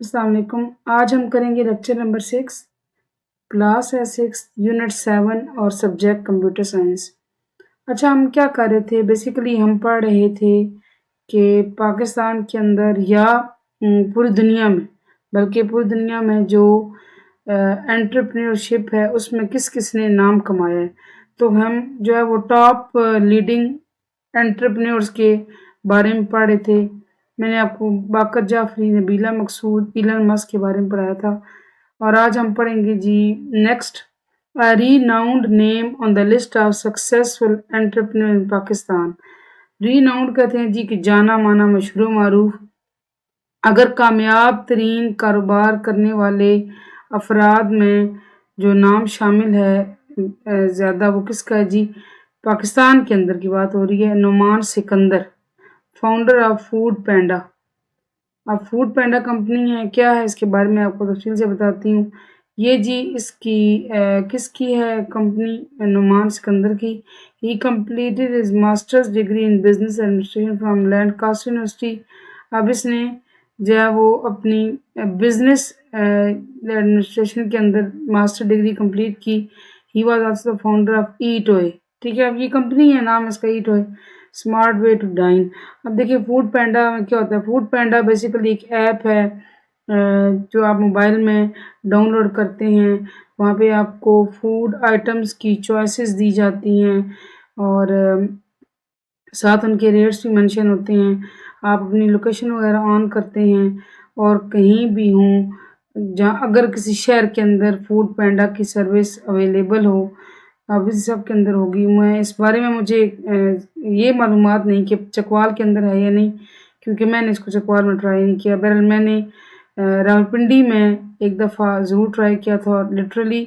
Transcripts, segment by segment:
السلام علیکم۔ آج ہم کریں گے لیکچر نمبر 6، کلاس ہے 6 یونٹ 7 اور سبجیکٹ کمپیوٹر سائنس۔ اچھا، ہم کیا کر رہے تھے؟ بیسیکلی ہم پڑھ رہے تھے کہ پاکستان کے اندر یا پوری دنیا میں، بلکہ پوری دنیا میں جو انٹرپرینورشپ ہے اس میں کس کس نے نام کمایا ہے۔ تو ہم جو ہے وہ ٹاپ لیڈنگ انٹرپرینورز کے بارے میں پڑھ رہے تھے۔ میں نے آپ کو باقر جعفری، نبیلہ مقصود، ایلن مسک کے بارے میں پڑھایا تھا، اور آج ہم پڑھیں گے جی next renowned name on the list of successful entrepreneurs in Pakistan. renowned کہتے ہیں جی کہ جانا مانا، مشہور و معروف۔ اگر کامیاب ترین کاروبار کرنے والے افراد میں جو نام شامل ہے زیادہ، وہ کس کا ہے جی؟ پاکستان کے اندر کی بات ہو رہی ہے۔ Nauman Sikandar, founder of foodpanda. اب فوڈ پینڈا کمپنی ہے، کیا ہے اس کے بارے میں آپ کو تفصیل سے بتاتی ہوں۔ یہ جی اس کی کس کی ہے کمپنی؟ نعمان سکندر کی۔ He completed his masters degree in business administration from Lancaster University. اب اس نے جو ہے وہ اپنی بزنس ایڈمنسٹریشن کے اندر ماسٹر ڈگری کمپلیٹ کی۔ He was also founder of eat Oye. ٹھیک ہے، اب یہ کمپنی ہے، نام اس کا eat Oye, smart way to dine. اب دیکھیے فوڈ پینڈا میں کیا ہوتا ہے۔ فوڈ پینڈا بیسیکلی ایک ایپ ہے جو آپ موبائل میں ڈاؤن لوڈ کرتے ہیں۔ وہاں پہ آپ کو فوڈ آئٹمس کی چوائسیز دی جاتی ہیں اور ساتھ ان کے ریٹس بھی منشن ہوتے ہیں۔ آپ اپنی لوکیشن وغیرہ آن کرتے ہیں اور کہیں بھی ہوں، جہاں اگر کسی شہر کے اندر فوڈ پینڈا کی سروس اویلیبل ہو، اب اس سب کے اندر ہوگی۔ میں اس بارے میں مجھے یہ معلومات نہیں کہ چکوال کے اندر ہے یا نہیں، کیونکہ میں نے اس کو چکوال میں ٹرائی نہیں کیا۔ بہرحال میں نے راولپنڈی میں ایک دفعہ ضرور ٹرائی کیا تھا، اور لٹرلی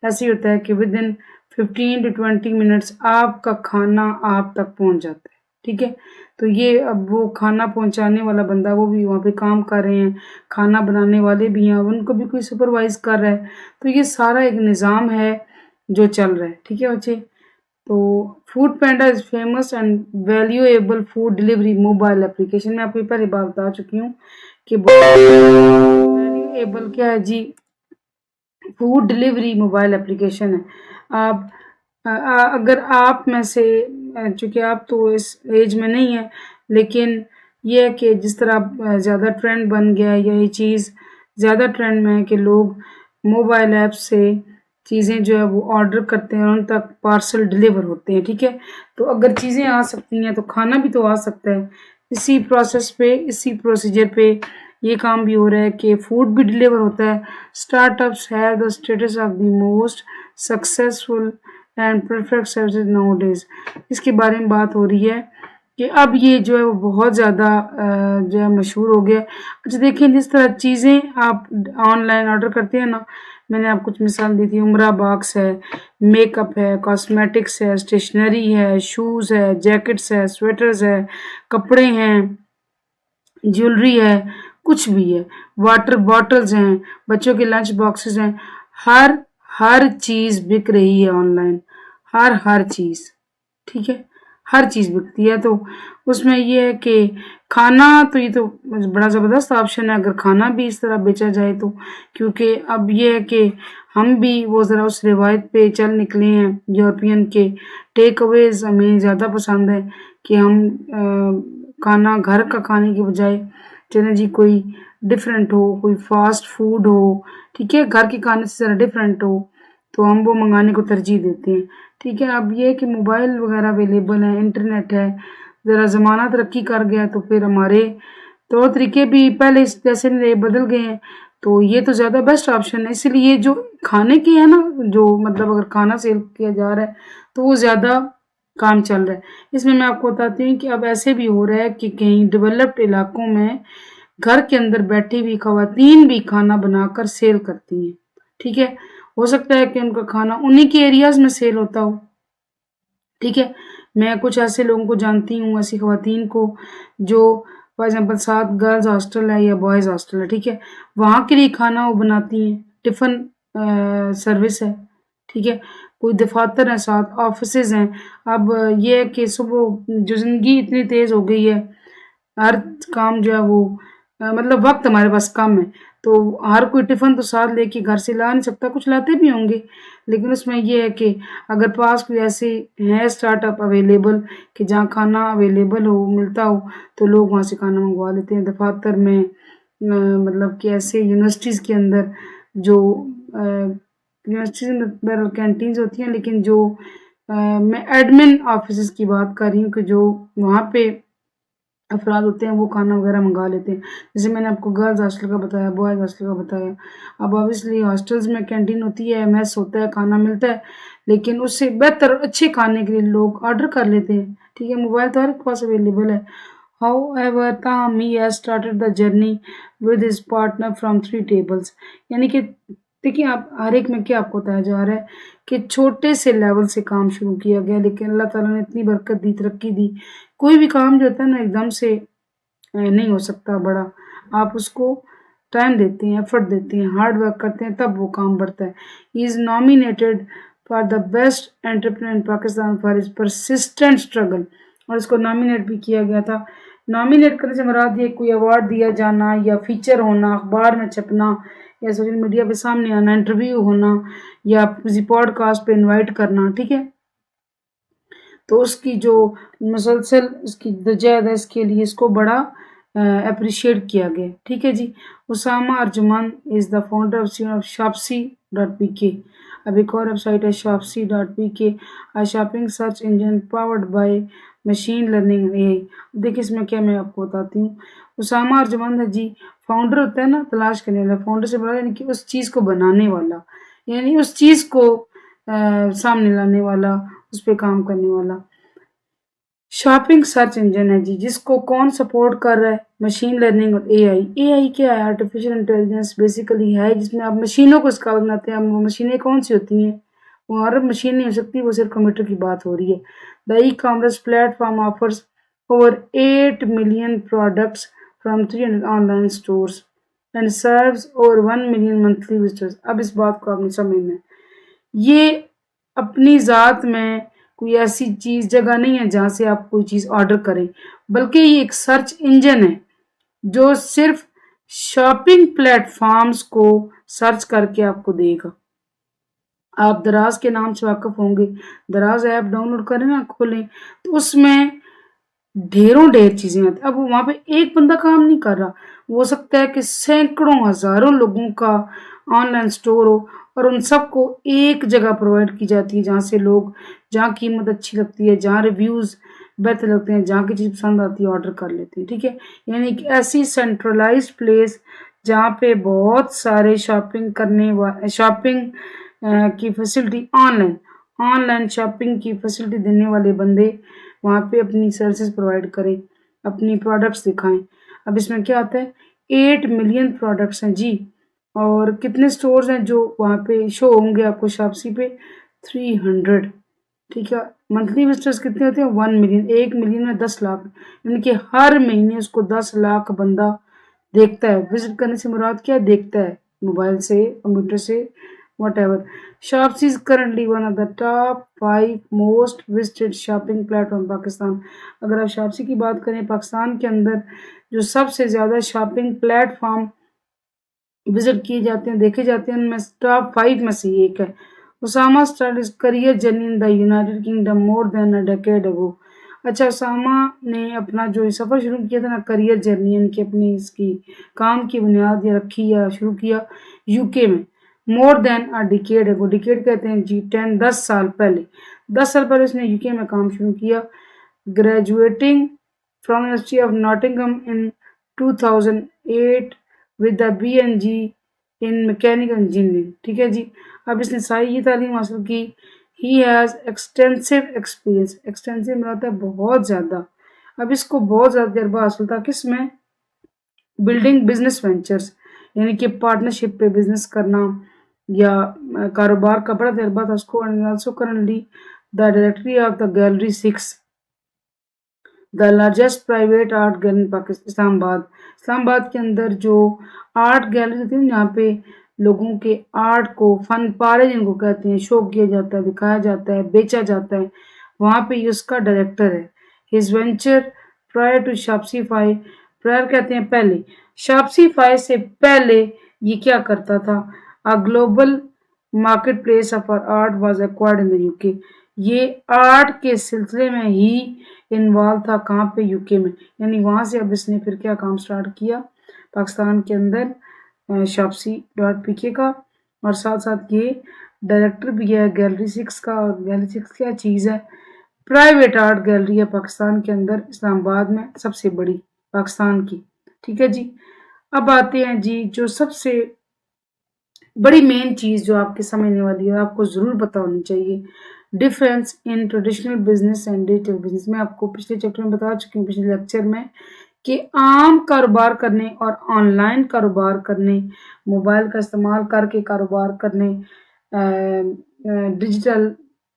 ایسے ہی ہوتا ہے کہ ود ان 15 to 20 منٹس آپ کا کھانا آپ تک پہنچ جاتا ہے۔ ٹھیک ہے، تو یہ اب وہ کھانا پہنچانے والا بندہ، وہ بھی وہاں پہ کام کر رہے ہیں، کھانا بنانے والے بھی ہیں، ان کو بھی کوئی سپروائز کر رہا ہے۔ تو یہ سارا ایک نظام ہے جو چل رہا ہے۔ ٹھیک ہے بچے، تو food panda is famous and valuable food delivery mobile application. میں آپ کو پہلے بات بتا چکی ہوں کہ ویلیویبل کیا ہے جی؟ فوڈ ڈلیوری موبائل اپلیکیشن ہے۔ آپ اگر آپ میں سے، چونکہ آپ تو اس ایج میں نہیں ہیں، لیکن یہ ہے کہ جس طرح زیادہ ٹرینڈ بن گیا ہے، یہ چیز زیادہ ٹرینڈ میں ہے کہ لوگ موبائل ایپ سے چیزیں جو ہے وہ آرڈر کرتے ہیں اور ان تک پارسل ڈلیور ہوتے ہیں۔ ٹھیک ہے، تو اگر چیزیں آ سکتی ہیں تو کھانا بھی تو آ سکتا ہے۔ اسی پروسیس پہ، اسی پروسیجر پہ یہ کام بھی ہو رہا ہے کہ فوڈ بھی ڈلیور ہوتا ہے۔ Startups have the status of the most successful and perfect services nowadays. اس کے بارے میں بات ہو رہی ہے کہ اب یہ جو ہے وہ بہت زیادہ جو ہے مشہور ہو گیا۔ اچھا دیکھیں، جس طرح چیزیں آپ آن لائن آرڈر کرتے ہیں نا، میں نے آپ کچھ مثال دی تھی، عمرہ باکس ہے، میک اپ ہے، کاسمیٹکس ہے، اسٹیشنری ہے، شوز ہے، جیکٹس ہے، سویٹرز ہے، کپڑے ہیں، جیولری ہے، کچھ بھی ہے، واٹر باٹلز ہیں، بچوں کے لنچ باکسز ہیں، ہر چیز بک رہی ہے آن لائن، ہر چیز۔ ٹھیک ہے، ہر چیز بکتی ہے۔ تو اس میں یہ ہے کہ کھانا تو یہ تو بڑا زبردست آپشن ہے اگر کھانا بھی اس طرح بیچا جائے تو، کیونکہ اب یہ ہے کہ ہم بھی وہ ذرا اس روایت پہ چل نکلے ہیں یورپین کے۔ ٹیک اویز ہمیں زیادہ پسند ہے کہ ہم کھانا گھر کا کھانے کے بجائے چلیں جی کوئی ڈفرینٹ ہو، کوئی فاسٹ فوڈ ہو، ٹھیک ہے، گھر کے کھانے سے ذرا ڈفرینٹ ہو تو ہم وہ منگانے کو ترجیح دیتے ہیں۔ ٹھیک ہے، اب یہ کہ موبائل وغیرہ اویلیبل ہے، انٹرنیٹ ہے، ذرا زمانہ ترقی کر گیا تو پھر ہمارے طور طریقے بھی پہلے جیسے بدل گئے ہیں، تو یہ تو زیادہ بیسٹ آپشن ہے۔ اس لیے جو کھانے کی ہے نا، جو مطلب اگر کھانا سیل کیا جا رہا ہے تو وہ زیادہ کام چل رہا ہے۔ اس میں آپ کو بتاتی ہوں کہ اب ایسے بھی ہو رہا ہے کہ کہیں ڈیولپڈ علاقوں میں گھر کے اندر بیٹھی ہوئی خواتین بھی کھانا بنا کر سیل کرتی ہیں۔ ٹھیک ہے، ہو سکتا ہے کہ ان کا کھانا انہی کے ایریاز میں سیل ہوتا ہو۔ ٹھیک ہے، میں کچھ ایسے لوگوں کو جانتی ہوں، ایسی خواتین کو جو فار ایگزامپل ساتھ گرلز ہاسٹل ہے یا بوائز ہاسٹل ہے، ٹھیک ہے، وہاں کے لیے کھانا وہ بناتی ہیں، ٹفن سروس ہے۔ ٹھیک ہے، کوئی دفاتر ہیں، ساتھ آفیسز ہیں۔ اب یہ ہے کہ صبح جو زندگی اتنی تیز ہو گئی ہے، ہر کام جو ہے وہ مطلب وقت ہمارے پاس کم ہے، تو ہر کوئی ٹفن تو ساتھ لے کے گھر سے لا نہیں سکتا، کچھ لاتے بھی ہوں گے، لیکن اس میں یہ ہے کہ اگر پاس کوئی ایسے ہے اسٹارٹ اپ اویلیبل کہ جہاں کھانا اویلیبل ہو، ملتا ہو، تو لوگ وہاں سے کھانا منگوا لیتے ہیں۔ دفاتر میں مطلب کہ ایسے یونیورسٹیز کے اندر جو یونیورسٹیز میں بہرحال کینٹینز ہوتی ہیں، لیکن جو میں ایڈمن آفیسز کی بات کر رہی ہوں کہ جو وہاں پہ افراد ہوتے ہیں وہ کھانا وغیرہ منگا لیتے ہیں، جیسے میں نے آپ کو گرلز ہاسٹل کا بتایا، بوائز ہاسٹل کا بتایا۔ اب آبویسلی ہاسٹلز میں کینٹین ہوتی ہے، میس ہوتا ہے، کھانا ملتا ہے، لیکن اس سے بہتر اچھے کھانے کے لیے لوگ آرڈر کر لیتے ہیں، ٹھیک ہے، موبائل تو ہر ایک کے پاس اویلیبل ہے۔ ہاؤ ایور تاہم he has started the journey with his partner from 3 tables, یعنی کہ دیکھیں آپ ہر ایک میں کیا آپ کو بتایا جا رہا ہے کہ چھوٹے سے لیول سے کام شروع کیا گیا، لیکن اللہ تعالیٰ نے اتنی برکت دی، ترقی دی۔ کوئی بھی کام جو ہوتا ہے نا ایک دم سے نہیں ہو سکتا بڑا، آپ اس کو ٹائم دیتے ہیں، ایفرٹ دیتے ہیں، ہارڈ ورک کرتے ہیں، تب وہ کام بڑھتا ہے۔ He is nominated for the best entrepreneur in Pakistan for his persistent struggle, اور اس کو نامینیٹ بھی کیا گیا تھا۔ نامینیٹ کرنے سے مراد یہ کوئی ایوارڈ دیا جانا یا فیچر ہونا، اخبار میں چھپنا یا سوشل میڈیا پہ سامنے آنا، انٹرویو ہونا یا کسی پوڈ کاسٹ پہ انوائٹ کرنا، ٹھیک ہے، تو اس کی جو مسلسل اس کی جدوجہد ہے، اس کے لیے اس کو بڑا اپریشیٹ کیا گیا، ٹھیک ہے جی۔ Osama Arjuman is the founder of shopsy.pk، اب ایک اور ویب سائٹ ہے shopsy.pk، shopping search engine powered by machine learning A I. دیکھیں اس میں کیا میں آپ کو بتاتی ہوں۔ اسامہ ارجمان ہے جی، فاؤنڈر ہوتا ہے نا تلاش کرنے والا، فاؤنڈر سے بڑا یعنی کہ اس چیز کو بنانے والا، یعنی اس چیز کو سامنے لانے والا، اس پہ کام کرنے والا۔ شاپنگ سرچ انجن ہے جی، جس کو کون سپورٹ کر رہا ہے؟ مشین لرننگ اور اے آئی۔ اے آئی کیا ہے؟ آرٹیفیشل انٹیلیجنس بیسیکلی ہے جس میں آپ مشینوں کو اس قابل بناتے ہیں۔ وہ مشینیں کون سی ہوتی ہیں؟ وہ ہر مشین نہیں ہو سکتی، وہ صرف کمپیوٹر کی بات ہو رہی ہے۔ The e commerce platform offers over 8 million products from 300 online stores and service over 1 million monthly visitors. اب اس بات کو آپ نے سمجھنا ہے، یہ اپنی ذات میں کوئی ایسی چیز جگہ نہیں ہے جہاں سے آپ کوئی چیز آرڈر کریں، بلکہ یہ ایک سرچ انجن ہے جو صرف شاپنگ پلیٹ فارمز کو سرچ کر کے آپ کو دے گا۔ آپ دراز کے نام سے واقف ہوں گے، دراز ایپ ڈاؤن لوڈ کریں نا، کھولیں تو اس میں ڈھیروں ڈھیر چیزیں آتی ہیں۔ اب وہاں پہ ایک بندہ کام نہیں کر رہا، ہو سکتا ہے کہ سینکڑوں ہزاروں لوگوں کا آن لائن سٹور ہو اور ان سب کو ایک جگہ پرووائڈ کی جاتی ہے جہاں سے لوگ، جہاں قیمت اچھی لگتی ہے، جہاں ریویوز بہتر لگتے ہیں، جہاں کی چیز پسند آتی ہے آرڈر کر لیتے ہیں، ٹھیک ہے، یعنی کہ ایسی سینٹرلائزڈ پلیس جہاں پہ بہت سارے شاپنگ کی فیسلٹی آن لائن شاپنگ کی فیسلٹی دینے والے بندے وہاں پہ اپنی سروسز پرووائڈ کریں، اپنی پروڈکٹس دکھائیں۔ اب اس میں کیا آتا ہے، 8 ملین پروڈکٹس ہیں جی، اور کتنے سٹورز ہیں جو وہاں پہ شو ہوں گے آپ کو شاپسی پہ؟ 300، ٹھیک ہے۔ منتھلی وزٹرز کتنے ہوتے ہیں؟ 1 ملین، 1 ملین میں 10 لاکھ، یعنی کہ ہر مہینے اس کو 10 لاکھ بندہ دیکھتا ہے۔ وزٹ کرنے سے مراد کیا دیکھتا ہے؟ موبائل سے، کمپیوٹر سے، what ever. Shopsy is currently one of the top 5 most visited shopping plate form Pakistan. اگر آپ شاپسی کی بات کریں، پاکستان کے اندر جو سب سے زیادہ شاپنگ پلیٹ فارم وزٹ کیے جاتے ہیں، دیکھے جاتے ہیں، ان میں ٹاپ 5 میں سے ایک ہے۔ Usama started his career journey in the United Kingdom more than a decade ago۔ اچھا، اسامہ نے اپنا جو سفر شروع کیا تھا نا، کریئر جرنی، یعنی کہ اپنی اس کی کام کی بنیاد یا رکھی یا شروع کیا یو کے میں، مور دین اے ڈیکیڈ اگو۔ ڈیکیڈ کہتے ہیں جی 10 سال پہلے، 10 سال پہلے اس نے یو کے میں کام شروع کیا، graduating from University of Nottingham in 2008 with the BNG in mechanical engineering، ٹھیک ہے جی۔ اب اس نے ساری یہ تعلیم حاصل کی۔ He has extensive experience، extensive مراد ہے بہت زیادہ، اب اس کو بہت زیادہ تجربہ حاصل تھا کس میں؟ بلڈنگ بزنس وینچرز، یعنی کہ پارٹنرشپ پہ بزنس کرنا یا کاروبار کا بڑا تجربہ تھا اس کو۔ Also currently the directory of the gallery 6، the largest private art gallery in Pakistan, Islamabad کے اندر جو آرٹ گیلری ہوتی ہے جہاں پہ لوگوں کے آرٹ کو، فن پارے جن کو کہتے ہیں، شو کیا جاتا ہے، دکھایا جاتا ہے، بیچا جاتا ہے، وہاں پہ یہ اس کا ڈائریکٹر ہے۔ His venture prior to Shopify prior کہتے ہیں پہلے. شاپسیفائی سے پہلے یہ کیا کرتا تھا؟ Global market place of art was acquired in you کے. یہ آرٹ کے سلسلے میں ہی انوالو تھا. کہاں پہ؟ یو کے میں. یعنی وہاں سے اب اس نے پھر کیا کام سٹارٹ کیا پاکستان کے اندر شاپسی ڈاٹ پی کے کا. اور ساتھ ساتھ یہ ڈائریکٹر بھی ہے گیلری 6 کا. اور گیلری 6 کیا چیز ہے؟ پرائیویٹ آرٹ گیلری ہے پاکستان کے اندر، اسلام آباد میں سب سے بڑی پاکستان کی. ٹھیک ہے جی. اب آتے ہیں جی جو سب سے بڑی مین چیز جو آپ کے سمجھنے والی ہے، آپ کو ضرور پتا ہونی چاہیے، difference in traditional business and digital business. میں آپ کو پچھلے چیپٹر میں بتا چکی ہوں، پچھلے لیکچر میں، کہ عام کاروبار کرنے اور آن لائن کاروبار کرنے، موبائل کا استعمال کر کے کاروبار کرنے، ڈیجیٹل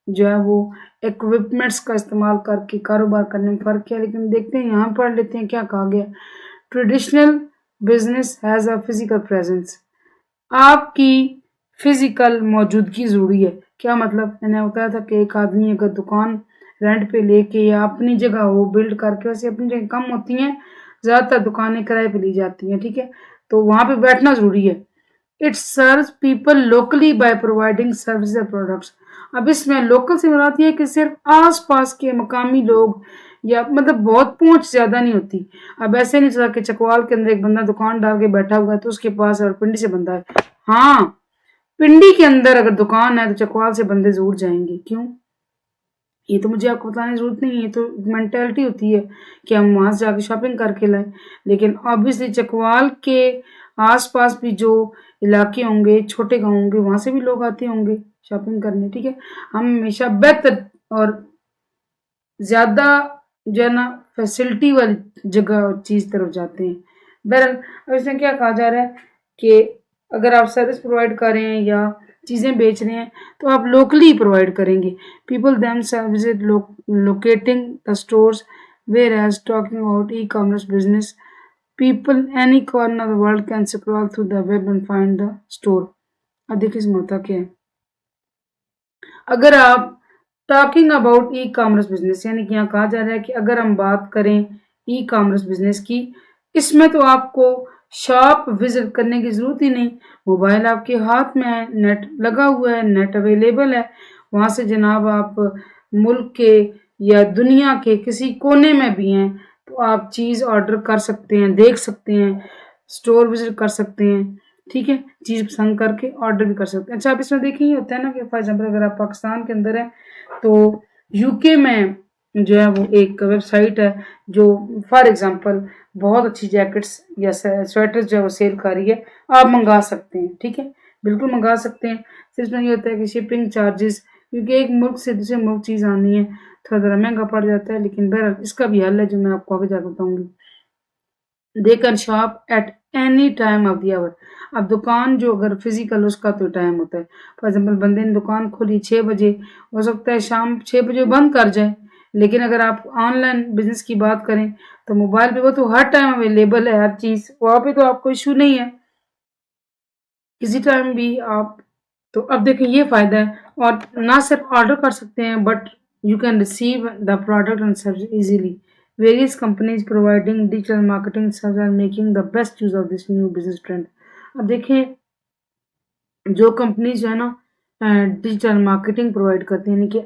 جو ہے وہ ایکوپمنٹس کا استعمال کر کے کاروبار کرنے میں فرق کیا. لیکن دیکھتے ہیں یہاں پڑھ لیتے ہیں کیا کہا گیا. Traditional business has a physical presence. آپ کی فزیکل موجودگی ضروری ہے. کیا مطلب؟ میں نے بتایا تھا کہ ایک آدمی اگر دکان رینٹ پہ لے کے یا اپنی جگہ وہ بلڈ کر کے، ویسے اپنی جگہ کم ہوتی ہیں، زیادہ تر دکانیں کرائے پہ لی جاتی ہیں. ٹھیک ہے، تو وہاں پہ بیٹھنا ضروری ہے. It serves people locally by providing services and products. اب اس میں لوکل سے مراد یہ ہے کہ صرف آس پاس کے مقامی لوگ، یا مطلب بہت پہنچ زیادہ نہیں ہوتی. اب ایسے نہیں چلا کہ چکوال کے اندر ایک بندہ دکان ڈال کے بیٹھا ہوا ہے تو اس کے پاس اور پنڈی سے بندہ ہے. ہاں، پنڈی کے اندر اگر دکان ہے تو چکوال سے بندے ضرور جائیں گے. کیوں؟ یہ تو مجھے آپ کو بتانے کی ضرورت نہیں ہے، یہ تو مینٹلٹی ہوتی ہے کہ ہم وہاں سے جا کے شاپنگ کر کے لائیں. لیکن آبویسلی چکوال کے آس پاس بھی جو علاقے ہوں گے، چھوٹے گاؤں ہوں گے، وہاں سے بھی لوگ آتے ہوں گے شاپنگ کرنے. ٹھیک ہے، ہم ہمیشہ بہتر اور زیادہ جو ہے نا فیسلٹی والی جگہ اور چیز طرف جاتے ہیں. بہرحال اب اس میں کیا کہا جا رہا ہے کہ اگر آپ سروس پرووائڈ کر رہے ہیں یا چیزیں بیچ رہے ہیں تو آپ لوکلی پرووائڈ کریں گے. People them visit locating the stores, where as talking about e commerce business, people any corner of the world can scroll through the web and find the store. اب دیکھیں اس میں ہوتا کیا ہے. اگر آپ talking about e commerce business, یعنی کہ یہاں کہا جا رہا ہے کہ اگر ہم بات کریں ای کامرس بزنس کی، اس میں تو آپ کو شاپ وزٹ کرنے کی ضرورت ہی نہیں. موبائل آپ کے ہاتھ میں ہے، نیٹ لگا ہوا ہے، نیٹ اویلیبل ہے. وہاں سے جناب آپ ملک کے یا دنیا کے کسی کونے میں بھی ہیں تو آپ چیز آرڈر کر سکتے ہیں، دیکھ سکتے ہیں، اسٹور وزٹ کر سکتے ہیں. ٹھیک ہے، چیز پسند کر کے آرڈر بھی کر سکتے ہیں. اچھا، آپ اس میں دیکھیں یہ ہوتا ہے نا کہ فار ایگزامپل اگر آپ پاکستان کے اندر ہیں تو یو کے میں جو ہے وہ ایک ویب سائٹ ہے جو فار ایگزامپل بہت اچھی جیکٹس یا سویٹرز جو ہے وہ سیل کر رہی ہے. آپ منگا سکتے ہیں. ٹھیک ہے، بالکل منگا سکتے ہیں. صرف میں یہ ہوتا ہے کہ شپنگ چارجز، کیونکہ ایک ملک سے دوسرے ملک چیز آنی ہے تھوڑا ذرا مہنگا پڑ جاتا ہے. لیکن بہرحال اس کا بھی حل ہے جو میں آپ کو آگے جا کے بتاؤں گی. They can shop at any time of the hour. اب دکان جو اگر فزیکل اس کا تو ٹائم ہوتا ہے. فار ایگزامپل بندے نے دکان کھولی 6 بجے، ہو سکتا ہے شام 6 بجے بند کر جائے. لیکن اگر آپ آن لائن بزنس کی بات کریں تو موبائل پہ وہ تو ہر ٹائم اویلیبل ہے، ہر چیز وہاں پہ تو آپ کو ایشو نہیں ہے، کسی ٹائم بھی آپ. تو اب دیکھیں یہ فائدہ ہے. اور نہ صرف آرڈر کر سکتے ہیں but you can receive the product and service easily. Various companies providing digital marketing services are making the best use of this new business trend. اب دیکھیں جو کمپنیز جو ہے نا ڈیجیٹل مارکیٹنگ پرووائڈ کرتی ہیں، یعنی کہ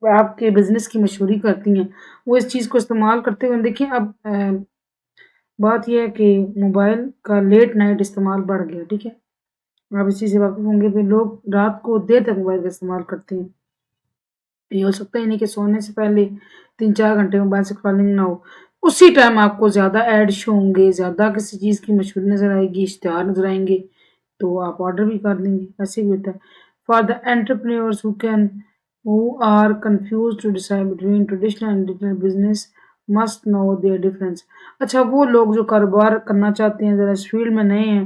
آپ کے بزنس کی مشہوری کرتی ہیں، وہ اس چیز کو استعمال کرتے ہوئے دیکھیں. اب بات یہ ہے کہ موبائل کا لیٹ نائٹ استعمال بڑھ گیا. ٹھیک ہے، آپ اس چیز سے واقف ہوں گے کہ لوگ رات کو دیر تک موبائل کا استعمال کرتے ہیں. یہ ہو سکتا ہے نہیں کہ سونے سے پہلے 3-4 گھنٹے موبائل سے کالنگ نہ ہو، اسی ٹائم آپ کو زیادہ ایڈ شو ہوں گے، زیادہ کسی چیز کی مشہوری نظر آئے گی، اشتہار نظر آئیں گے تو آپ آرڈر بھی کر دیں گے. ایسے بھی ہوتا ہے. For the entrepreneurs who are confused to decide between traditional and digital business must know their difference. اچھا، وہ لوگ جو کاروبار کرنا چاہتے ہیں، ذرا اس فیلڈ میں نئے ہیں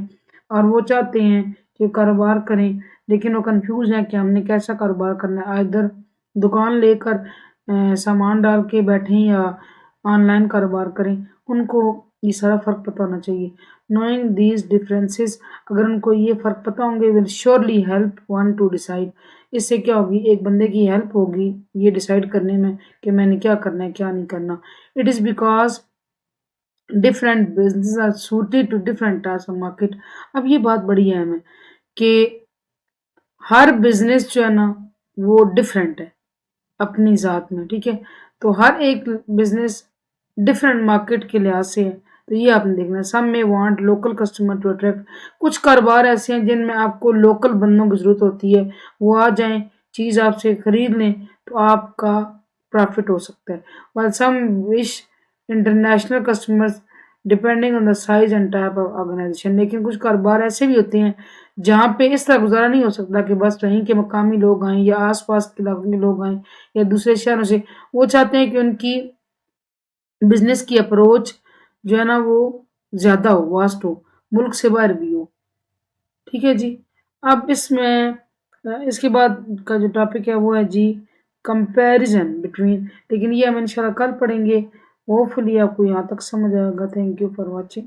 اور وہ چاہتے ہیں کہ کاروبار کریں لیکن وہ کنفیوز ہیں کہ ہم نے کیسا کاروبار کرنا ہے، ادھر دکان لے کر سامان ڈال کے بیٹھیں یا آن لائن کاروبار کریں. ان کو یہ سارا فرق پتہ ہونا چاہیے. نوئنگ دیز ڈفرینسز، اگر ان کو یہ فرق پتہ ہوں گے will surely help one to decide. اس سے کیا ہوگی؟ ایک بندے کی ہیلپ ہوگی یہ ڈیسائیڈ کرنے میں کہ میں نے کیا کرنا ہے کیا نہیں کرنا. It is because different business are suited to different task market. اب یہ بات بڑی اہم ہے کہ ہر بزنس جو ہے نا وہ ڈفرینٹ ہے اپنی ذات میں، ٹھیک ہے. تو ہر ایک بزنس ڈفرینٹ مارکیٹ کے لحاظ سے ہے. تو یہ آپ نے دیکھنا ہے. سم میں want local customer to attract. کچھ کاروبار ایسے ہیں جن میں آپ کو لوکل بندوں کی ضرورت ہوتی ہے، وہ آ جائیں چیز آپ سے خرید لیں تو آپ کا پروفٹ ہو سکتا ہے. while some wish international customers depending on the size and type of organization. لیکن کچھ کاروبار ایسے بھی ہوتے ہیں جہاں پہ اس طرح گزارا نہیں ہو سکتا کہ بس وہیں کے مقامی لوگ آئیں یا آس پاس کے علاقوں کے لوگ آئیں یا دوسرے شہروں سے. وہ چاہتے ہیں کہ ان کی بزنس کی اپروچ جو ہے نا وہ زیادہ ہو، واسٹ ہو، ملک سے باہر بھی ہو. ٹھیک ہے جی. اب اس میں اس کے بعد کا جو ٹاپک ہے وہ ہے جی کمپیریزن بٹوین. لیکن یہ ہم انشاءاللہ کل پڑھیں گے. ہوپ فلی آپ کو یہاں تک سمجھ آئے گا. Thank you for watching.